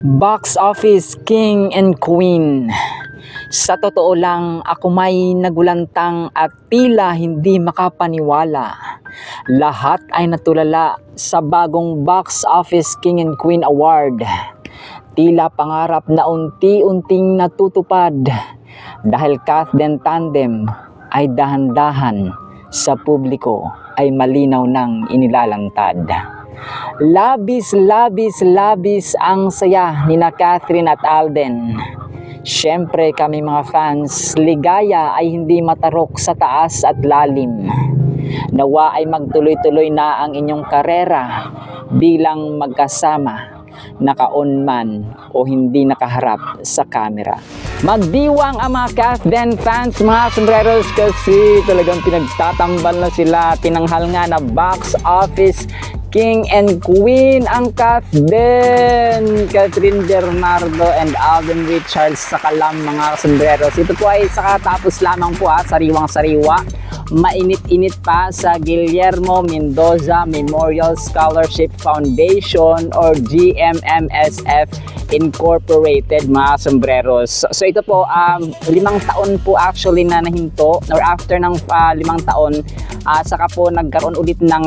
Box office king and queen. Sa totoo lang, ako may nagulantang at tila hindi makapaniwala. Lahat ay natulala sa bagong Box Office King and Queen Award. Tila pangarap na unti-unting natutupad dahil Kathleen Tandem ay dahan-dahan sa publiko ay malinaw nang inilalantad. Labis ang saya ni na Catherine at Alden. Siyempre kami mga fans, ligaya ay hindi matarok sa taas at lalim. Nawa ay magtuloy-tuloy na ang inyong karera bilang magkasama, naka-on man o hindi nakaharap sa camera. Magdiwang ang mga Kathleen fans mga sombreros kasi talagang pinagtatambal na sila. Tinanghal nga na Box Office King and Queen ang Kathleen, Catherine Bernardo and Alden Richards sa kalam mga sombreros. Ito po ay sakatapos lamang po sariwang-sariwa. Mainit-init pa sa Guillermo Mendoza Memorial Scholarship Foundation or GMMSF Incorporated mga sombreros. So ito po 5 taon po actually na nahinto, or after ng 5 taon saka po nagkaroon ulit ng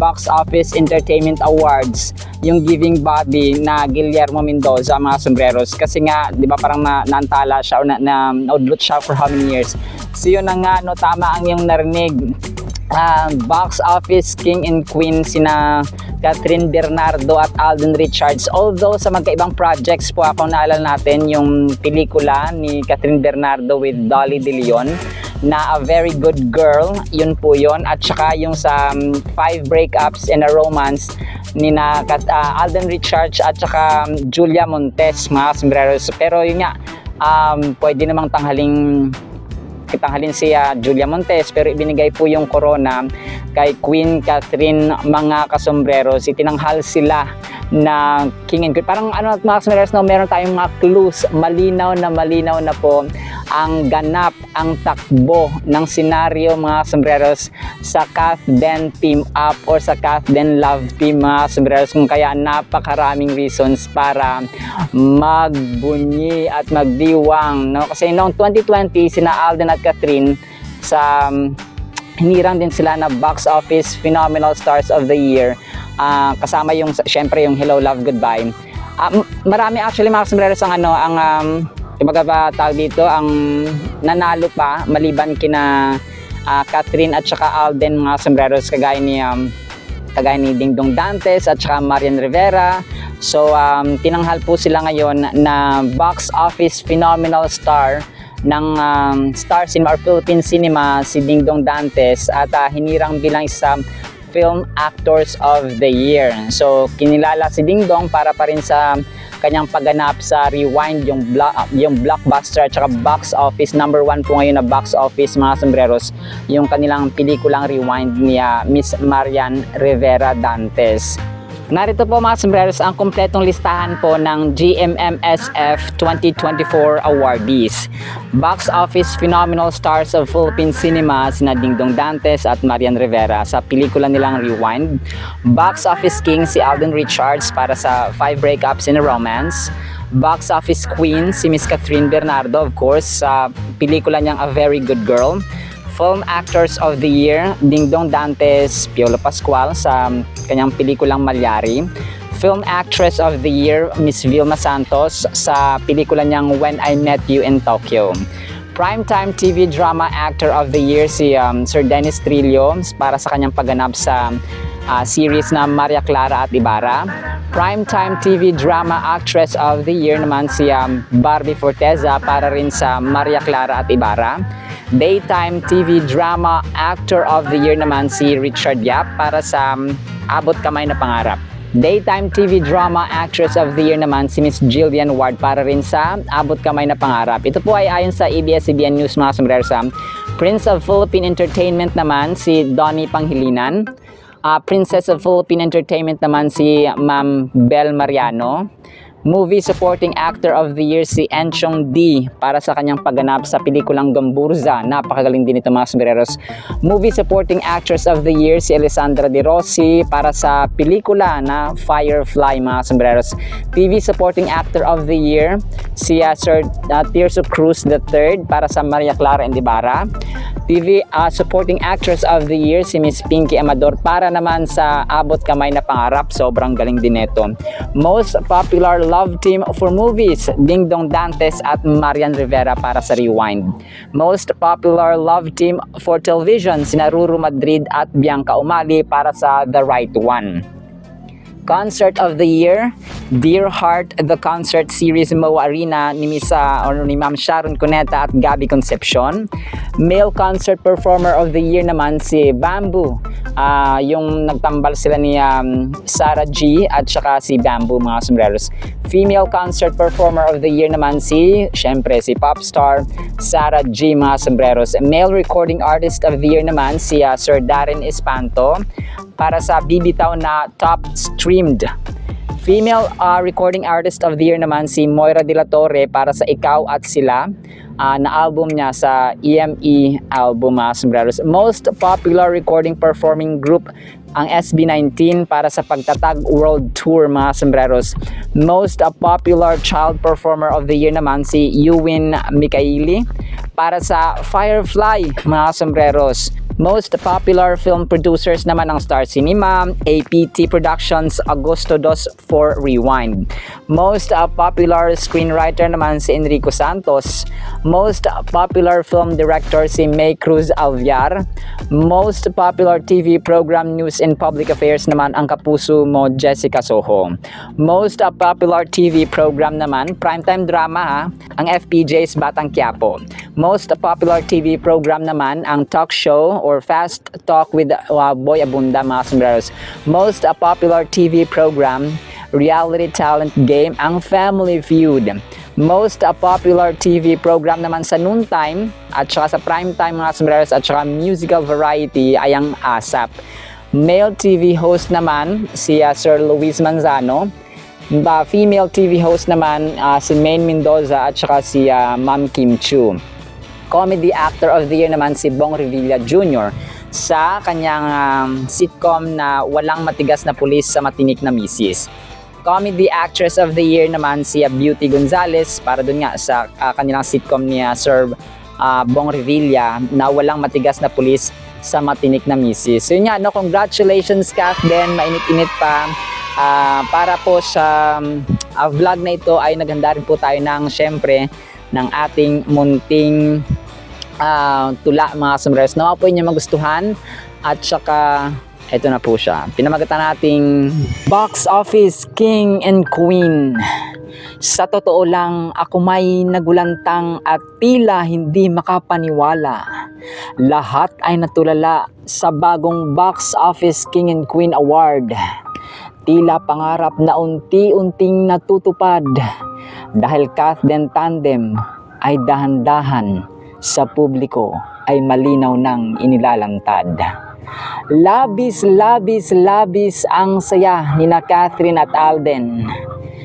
Box Office Entertainment Awards, yung giving body na Guillermo Mendoza mga sombreros, kasi nga di ba parang naantala siya o naudlot siya for how many years. So yun na nga, no, tama ang yung narinig. Box Office King and Queen sina Catherine Bernardo at Alden Richards. Although sa magkaibang projects po, kung naalala natin yung pelikula ni Catherine Bernardo with Dolly De Leon na A Very Good Girl, yun po yun. At saka yung sa 5 Breakups and a Romance ni na Alden Richards at saka Julia Montes mga sombreros. Pero yun nga, pwede namang tanghalin si Julia Montes, pero ibinigay po yung corona kay Queen Catherine mga kasomberos. Itinanghal sila na King and Queen. Parang mga kasomberos, no, meron tayong mga clues. Malinaw na po ang ganap, ang takbo ng senaryo mga sombreros sa Kathleen Team Up or sa Kathleen Love Team mga sombreros, kung kaya napakaraming reasons para magbunyi at magdiwang, no? Kasi noong 2020 sina Alden at Catherine sa hinirang din sila na Box Office Phenomenal Stars of the Year, kasama yung syempre yung Hello Love Goodbye. Marami actually mga sombreros ang tawag dito, ang nanalo pa maliban kina Catherine at saka Alden mga sombreros, kagaya ni Dingdong Dantes at saka Marian Rivera. So tinanghal po sila ngayon na Box Office Phenomenal Star ng Star Cinema or Philippine Cinema si Dingdong Dantes, at hinirang bilang isang Film Actors of the Year. So kinilala si Dingdong para pa rin sa kanyang pagganap sa Rewind, yung blockbuster at saka box office number 1 po ngayon na box office mga sombreros, yung kanilang pelikulang Rewind ni Miss Marian Rivera Dantes. Narito po mga sombreros ang kumpletong listahan po ng GMMSF 2024 awardees. Box Office Phenomenal Stars of Philippine Cinema sina Dingdong Dantes at Marian Rivera sa pelikula nilang Rewind. Box Office King si Alden Richards para sa 5 Breakups and a Romance. Box Office Queen si Miss Catherine Bernardo, of course, sa pelikula niyang A Very Good Girl. Film Actors of the Year, Dingdong Dantes, Piolo Pascual sa kanyang pelikulang Malyari. Film Actress of the Year, Miss Vilma Santos sa pelikula niyang When I Met You in Tokyo. Primetime TV Drama Actor of the Year si Sir Dennis Trillo para sa kanyang pagganap sa series na Maria Clara at Ibarra. Primetime TV Drama Actress of the Year naman si Barbie Forteza para rin sa Maria Clara at Ibarra. Daytime TV Drama Actor of the Year naman si Richard Yap para sa Abot Kamay na Pangarap. Daytime TV Drama Actress of the Year naman si Miss Jillian Ward para rin sa Abot Kamay na Pangarap. Ito po ay ayon sa ABS-CBN News mga sombreros. Prince of Philippine Entertainment naman si Donnie Panghilinan. Princess of Philippine Entertainment naman si Ma'am Bel Mariano. Movie Supporting Actor of the Year si Enchong D para sa kanyang pagganap sa pelikulang Gamburza. Napakagaling din ito mga sombreros. Movie Supporting Actress of the Year si Alessandra De Rossi para sa pelikula na Firefly mga sombreros. TV Supporting Actor of the Year si Sir Tirso Cruz III para sa Maria Clara Endibara. TV Supporting Actress of the Year si Miss Pinky Amador para naman sa Abot Kamay na Pangarap. Sobrang galing din ito. Most Popular Love Team for Movies, Ding Dong Dantes at Marian Rivera para sa Rewind. Most Popular Love Team for Television, sina Ruru Madrid at Bianca Umali para sa The Right One. Concert of the Year, Dear Heart, the concert series MOA Arena ni Ma'am Sharon Cuneta at Gabby Concepcion. Male Concert Performer of the Year naman si Bamboo. Yung nagtambal sila ni Sarah G at saka si Bamboo mga sombreros. Female Concert Performer of the Year naman syempre si Popstar Sarah G mga sombreros. Male Recording Artist of the Year naman si Sir Darren Espanto para sa Bibitaw na Top Streamed. Female Recording Artist of the Year naman si Moira De La Torre para sa Ikaw at Sila na album niya sa EME album mga sombreros. Most Popular Recording Performing Group ang SB19 para sa Pagtatag World Tour mga sombreros. Most Popular Child Performer of the Year naman si Ewan Mikaeli para sa Firefly mga sombreros. Most Popular Film Producers naman ang Star Cinema, APT Productions, Agosto 2 for Rewind. Most Popular Screenwriter naman si Enrico Santos. Most Popular Film Director si May Cruz Alviar. Most Popular TV Program News and Public Affairs naman ang Kapuso Mo Jessica Soho. Most Popular TV Program naman, primetime drama ang FPJ's Batang Quiapo. Most Popular TV Program naman ang talk show or Fast Talk with Boy Abunda mga sombreros. Most Popular TV Program, Reality Talent Game ang Family Feud. Most Popular TV Program naman sa noontime at saka sa primetime mga sombreros at saka musical variety ay ang ASAP. Male TV host naman si Sir Luis Manzano. Female TV host naman si Maine Mendoza at saka si Ma'am Kim Chu. Comedy Actor of the Year naman si Bong Revilla Jr. sa kanyang sitcom na Walang Matigas na Pulis sa Matinik na Misis. Comedy Actress of the Year naman si Beauty Gonzales para dun nga sa kanilang sitcom ni Sir Bong Revilla na Walang Matigas na Pulis sa Matinik na Misis. So yun nga, no, congratulations Kath din, mainit-init pa. Para po sa vlog na ito ay naghanda rin po tayo ng syempre ng ating munting tula mga sombreros. Nawa po inyo magustuhan at saka ito na po siya. Pinamagatan nating Box Office King and Queen. Sa totoo lang, ako may nagulantang at tila hindi makapaniwala. Lahat ay natulala sa bagong Box Office King and Queen Award. Tila pangarap na unti-unting natutupad dahil Kath Den Tandem ay dahan-dahan sa publiko ay malinaw nang inilalantad. Labis ang saya ni na Catherine at Alden.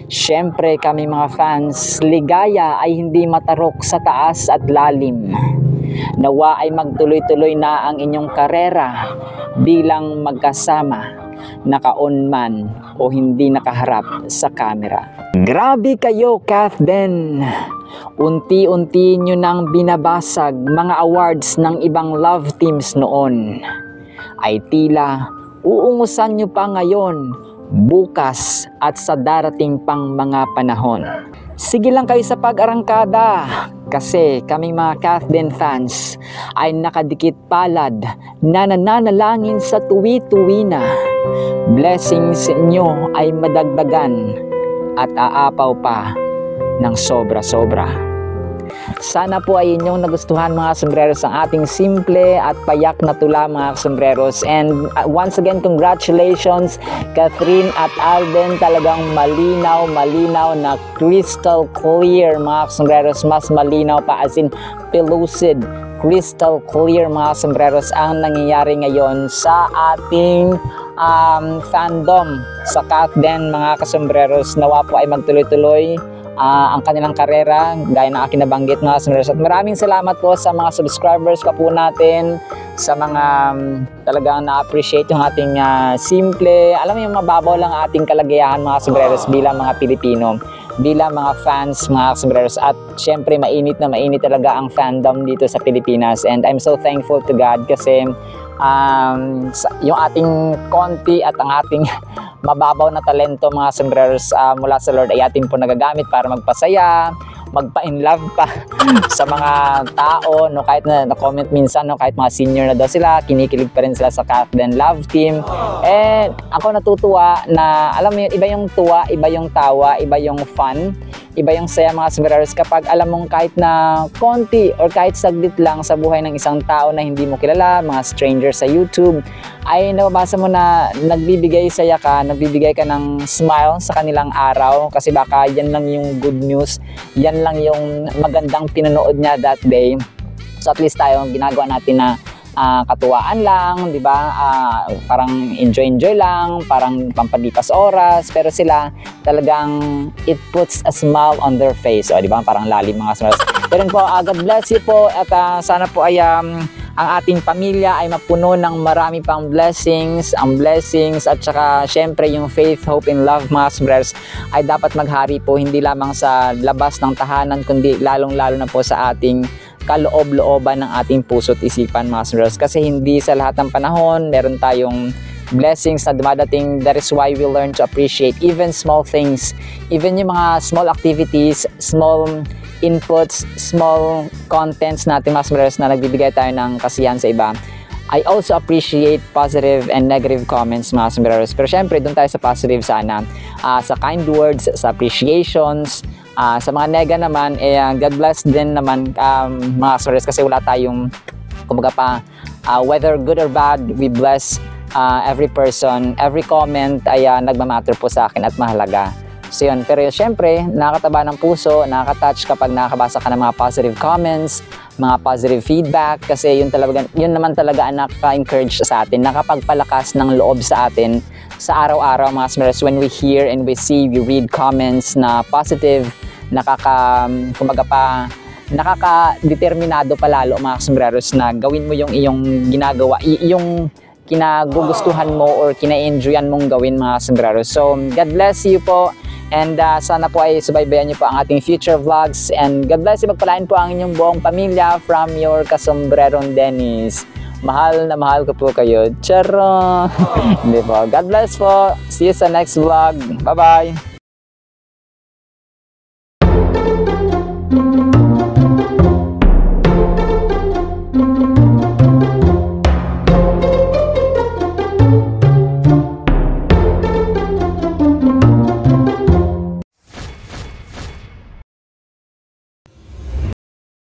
Siyempre kami mga fans, ligaya ay hindi matarok sa taas at lalim. Nawa ay magtuloy-tuloy na ang inyong karera bilang magkasama, naka-on man o hindi nakaharap sa camera. Grabe kayo, Kath Den! Unti-unti nyo nang binabasag mga awards ng ibang love teams noon. Ay tila uungusan nyo pa ngayon, bukas at sa darating pang mga panahon. Sige lang kayo sa pag-arangkada kasi kaming mga Kath Den fans ay nakadikit palad na nananalangin sa tuwi-tuwi na. Blessings nyo ay madagdagan at aapaw pa ng sobra-sobra. Sana po ay inyong nagustuhan mga sombreros ang ating simple at payak na tula mga sombreros. And once again, congratulations Catherine at Alden. Talagang malinaw na crystal clear mga sombreros. Mas malinaw pa, as in pellucid, crystal clear mga sombreros ang nangyayari ngayon sa ating fandom sa Kathden mga kasombreros. Nawa po ay magtuloy-tuloy ang kanilang karera gaya ng aking nabanggit mga sombreros. At maraming salamat po sa mga subscribers pa po natin, sa mga talagang na-appreciate yung ating simple, alam mo yung mababaw lang ating kalagayahan mga sombreros bilang mga Pilipino, bilang mga fans mga sombreros. At syempre mainit na mainit talaga ang fandom dito sa Pilipinas, and I'm so thankful to God kasi yung ating konti at ang ating mababaw na talento mga sombreros mula sa Lord ay atin po nagagamit para magpasaya, magpa-in-love pa sa mga tao, no, kahit na comment minsan, no, kahit mga senior na daw sila, kinikilig pa rin sila sa Kathden Love Team. And ako natutuwa na, alam mo yun, iba yung tuwa, iba yung tawa, iba yung fun, iba yung saya mga sombreros kapag alam mong kahit na konti or kahit saglit lang sa buhay ng isang tao na hindi mo kilala, mga strangers sa YouTube, ay nababasa mo na nagbibigay saya ka, nagbibigay ka ng smile sa kanilang araw kasi baka yan lang yung good news, yan lang yung magandang pinanood niya that day. So at least tayo ginagawa natin na katuwaan lang, di ba? Parang enjoy lang, parang pampalipas oras, pero sila talagang it puts a smile on their face. O, di ba? Parang lalim mga smiles. Pero po, God bless you po at sana po ay ang ating pamilya ay mapuno ng marami pang blessings, at saka syempre yung faith, hope, and love mga sombreros ay dapat maghari po hindi lamang sa labas ng tahanan kundi lalong-lalo na po sa ating kaloob-looban ng ating puso at isipan mga sombreros, kasi hindi sa lahat ng panahon meron tayong blessings na dumadating. That is why we learn to appreciate even small things, even yung mga small activities, small inputs, small contents natin mga sombreros na nagbibigay tayo ng kasiyahan sa iba. I also appreciate positive and negative comments mga sombreros, pero syempre doon tayo sa positive sana, sa kind words, sa appreciations. Sa mga nega naman, God bless din naman mga sombreros, kasi wala tayong kumbaga pa, whether good or bad, we bless every person, every comment ay nagmamatter po sa akin at mahalaga. So yun, pero syempre nakakataba ng puso, nakaka-touch kapag nakakabasa ka ng mga positive comments, mga positive feedback, kasi yun naman talaga ang nakaka-encourage sa atin, nakapagpalakas ng loob sa atin sa araw-araw mga sombreros. When we hear and we see, we read comments na positive, kumbaga pa, nakaka-determinado palalo mga sombreros na gawin mo yung iyong ginagawa, yung kinagugustuhan mo or kina-enjoyan mong gawin mga sombreros. So God bless you po, and sana po ay subaybayan niyo po ang ating future vlogs, and God bless you, pagpalain po ang inyong buong pamilya from your kasombrerong Dennis. Mahal na mahal ko po kayo. Charo! Hindi po. God bless po. See you sa next vlog. Bye-bye!